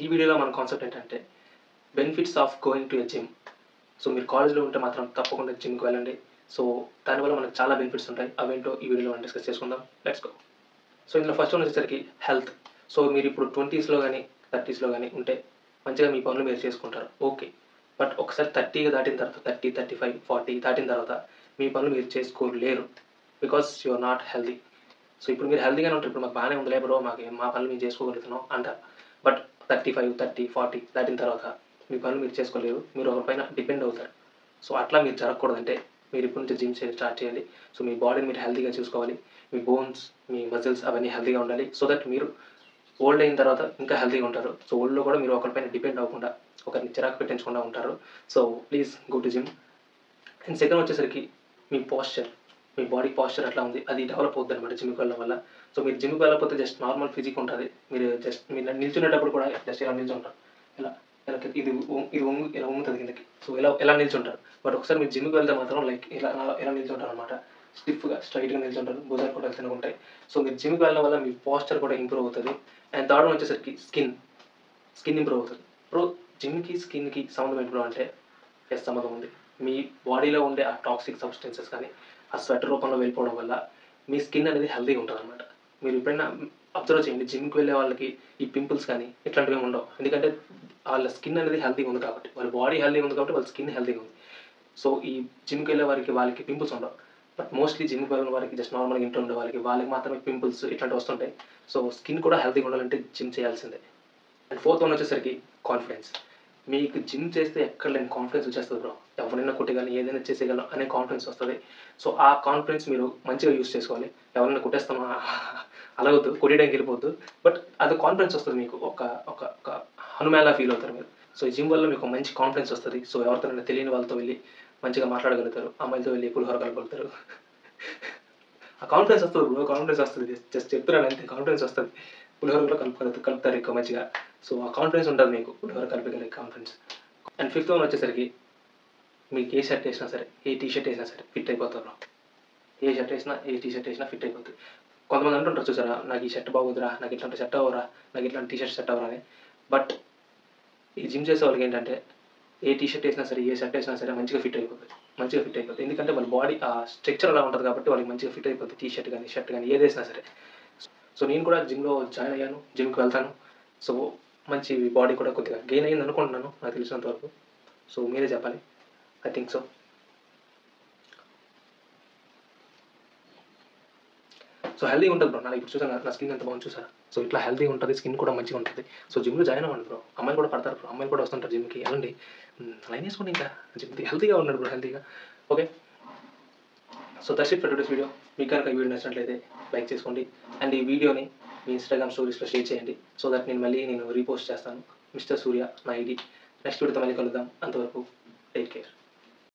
ఈ వీడియోలో మన కాన్సెప్ట్ ఏంటంటే benefits of going to a gym. So మీరు కాలేజ్లో ఉంటే మాత్రం తప్పకుండా జిమ్కి వెళ్ళండి. సో దానివల్ల మనకు చాలా బెనిఫిట్స్ ఉంటాయి. అవేంటో ఈ వీడియోలో మనం డిస్కస్ చేసుకుందాం. Let's go. సో ఇందులో ఫస్ట్ వన్ వచ్చేసరికి హెల్త్. సో మీరు ఇప్పుడు 20స్లో కానీ 30స్లో కానీ ఉంటే మంచిగా మీ పనులు మీరు చేసుకుంటారు, ఓకే. బట్ ఒకసారి 30 దాటిన తర్వాత 30, 35, 40 దాటిన తర్వాత మీ పనులు మీరు చేసుకోలేరు. Because you are not healthy. So ఇప్పుడు మీరు హెల్తీగానే ఉంటారు. ఇప్పుడు మాకు బాగానే ఉందిలే బ్రో, మా పనులు మేము చేసుకోగలుగుతున్నాం అంటారు. బట్ 35, 30, 40 దాటిన తర్వాత మీ పనులు మీరు చేసుకోలేరు. మీరు ఒకరిపైన డిపెండ్ అవుతారు. సో అట్లా మీరు జరగకూడదంటే మీరు ఇప్పటి నుంచి జిమ్ స్టార్ట్ చేయాలి. సో మీ బాడీని మీరు హెల్తీగా చూసుకోవాలి. మీ బోన్స్, మీ మజిల్స్ అవన్నీ హెల్తీగా ఉండాలి. సో దట్ మీరు ఓల్డ్ అయిన తర్వాత ఇంకా హెల్తీగా ఉంటారు. సో ఓల్డ్లో కూడా మీరు ఒకరిపైన డిపెండ్ అవ్వకుండా, ఒకరిని చిరాకు పెట్టించకుండా ఉంటారు. So please go to gym. And second వచ్చేసరికి మీ పోస్చర్, మీ బాడీ పోస్చర్ ఎట్లా ఉంది అది డెవలప్ అవుతుంది అనమాట జిమ్కి వెళ్ళడం వల్ల. సో మీరు జిమ్కి వెళ్ళకపోతే జస్ట్ నార్మల్ ఫిజిక్ ఉంటుంది. మీరు నిల్చునేటప్పుడు కూడా జస్ట్ ఇలా నిల్చుంటారు. ఇలా ఇలా ఇలా వంగుతుంది కిందకి. సో ఇలా నిల్చుంటారు. బట్ ఒకసారి మీరు జిమ్కి వెళ్తే మాత్రం లైక్ ఇలా నిల్చుంటారు అనమాట. స్టిఫ్గా స్ట్రైట్గా నిల్చుంటారు. భుజాలు కూడా తినగా ఉంటాయి. సో మీరు జిమ్కి వెళ్ళడం వల్ల మీ పోస్చర్ కూడా ఇంప్రూవ్ అవుతుంది. అండ్ థర్డ్ వన్ వచ్చేసరికి స్కిన్ ఇంప్రూవ్ అవుతుంది. ఇప్పుడు జిమ్కి స్కిన్కి సంబంధం ఏంటి బ్రో అంటే ఎస్, సంబంధం ఉంది. మీ బాడీలో ఉండే ఆ టాక్సిక్ సబ్స్టెన్సెస్ కానీ ఆ స్వెట్ రూపంలో వెళ్ళిపోవడం వల్ల మీ స్కిన్ అనేది హెల్తీగా ఉంటుంది అనమాట. మీరు ఎప్పుడైనా అబ్జర్వ్ చేయండి, జిమ్కి వెళ్ళే వాళ్ళకి ఈ పింపుల్స్ కానీ ఇట్లాంటివి ఏమి ఉండవు. ఎందుకంటే వాళ్ళ స్కిన్ అనేది హెల్తీగా ఉంది కాబట్టి, వాళ్ళ బాడీ హెల్తీగా ఉంది కాబట్టి వాళ్ళ స్కిన్ హెల్తీగా ఉంది. సో ఈ జిమ్కి వెళ్ళే వాళ్ళకి పింపుల్స్ ఉండవు. బట్ మోస్ట్లీ జిమ్కి వెళ్ళిన వారికి జస్ట్ నార్మల్గా ఇంట్లో ఉండే వాళ్ళకి మాత్రమే పింపుల్స్ ఇట్లాంటివి వస్తుంటాయి. సో స్కిన్ కూడా హెల్తీగా ఉండాలంటే జిమ్ చేయాల్సిందే. అండ్ ఫోర్త్ వన్ వచ్చేసరికి కాన్ఫిడెన్స్. మీకు జిమ్ చేస్తే ఎక్కడ లేని కాన్ఫిడెన్స్ వచ్చేస్తుంది బ్రో. ఎవరైనా కొట్టగలను, ఏదైనా చేసేయగలను అనే కాన్ఫిడెన్స్ వస్తుంది. సో ఆ కాన్ఫిడెన్స్ మీరు మంచిగా యూస్ చేసుకోవాలి. ఎవరైనా కొట్టేస్తామా అలాగొద్దు, కొట్టేయడానికి వెళ్ళిపోద్దు. బట్ అది కాన్ఫిడెన్స్ వస్తుంది మీకు. ఒక ఒక ఒక హనుమాన్లా ఫీల్ అవుతారు మీరు. సో ఈ జిమ్ వల్ల మీకు మంచి కాన్ఫిడెన్స్ వస్తుంది. సో ఎవరితోనైనా తెలియని వాళ్ళతో వెళ్ళి మంచిగా మాట్లాడగలుగుతారు. అమ్మాయిలతో వెళ్ళి పులిహోర కలగలుగుతారు. ఆ కాన్ఫిడెన్స్ వస్తుంది బ్రో, కాన్ఫిడెన్స్ వస్తుంది. జస్ట్ చెప్తున్నాను అంతే, కాన్ఫిడెన్స్ వస్తుంది. పులిహోర కూడా కలుపుతారు ఎక్కువ మంచిగా. సో ఆ కాన్ఫిడెన్స్ ఉంటుంది మీకు, పులిహోర కలిపగలిగే కాన్ఫిడెన్స్. అండ్ ఫిఫ్త్ వన్ వచ్చేసరికి మీకు ఏ షర్ట్ వేసినా సరే, ఏ టీ షర్ట్ వేసినా సరే ఫిట్ అయిపోతారు బ్రో. ఏ షర్ట్ వేసినా, ఏ టీ షర్ట్ వేసినా ఫిట్ అయిపోతుంది. కొంతమంది అంటుంటారు చూసారా, నాకు ఈ షర్ట్ బాగోదురా, నాకు ఇట్లాంటి షర్ట్ అవ్వరా, నాకు ఇట్లాంటి టీ షర్ట్ సెట్ అవ్వరా అని. బట్ ఈ జిమ్ చేసే వాళ్ళకి ఏంటంటే ఏ టీ షర్ట్ వేసినా సరే, ఏ షర్ట్ వేసినా సరే మంచిగా ఫిట్ అయిపోతుంది. ఎందుకంటే వాళ్ళ బాడీ ఆ స్ట్రక్చర్ అలా ఉంటుంది కాబట్టి వాళ్ళకి మంచిగా ఫిట్ అయిపోతుంది. టీ షర్ట్ కానీ షర్ట్ కానీ ఏది వేసినా సరే. సో నేను కూడా జిమ్లో జాయిన్ అయ్యాను, జిమ్కి వెళ్తాను. సో మంచి బాడీ కూడా కొద్దిగా గెయిన్ అయ్యింది అనుకుంటున్నాను నాకు తెలిసినంత వరకు. సో మీరే చెప్పాలి. I think so. సో హెల్తీగా ఉంటుంది బ్రో. నాకు ఇప్పుడు చూసాను నా స్కిన్ ఎంత బాగుంది చూసారా. సో ఇట్లా హెల్తీగా ఉంటుంది, స్కిన్ కూడా మంచిగా ఉంటుంది. సో జిమ్లో జాయిన్ అవ్వండి బ్రో. అమ్మాయిలు కూడా పడతారు బ్రో, అమ్మాయిలు కూడా వస్తుంటారు జిమ్కి. వెళ్ళండి, లైన్ వేసుకోండి. ఇంకా జిమ్ హెల్తీగా ఉన్నాడు బ్రో, హెల్తీగా. Okay, so that's it for today's video. మీకు కనుక ఈ వీడియో నచ్చినట్లయితే లైక్ చేసుకోండి. అండ్ ఈ వీడియోని మీ ఇన్స్టాగ్రామ్ స్టోరీస్లో షేర్ చేయండి. సో దట్ నేను రీపోస్ట్ చేస్తాను. మిస్టర్ సూర్య నా ఐడి. నెక్స్ట్ వీడియోతో మళ్ళీ కలుద్దాం. అంతవరకు టేక్ కేర్.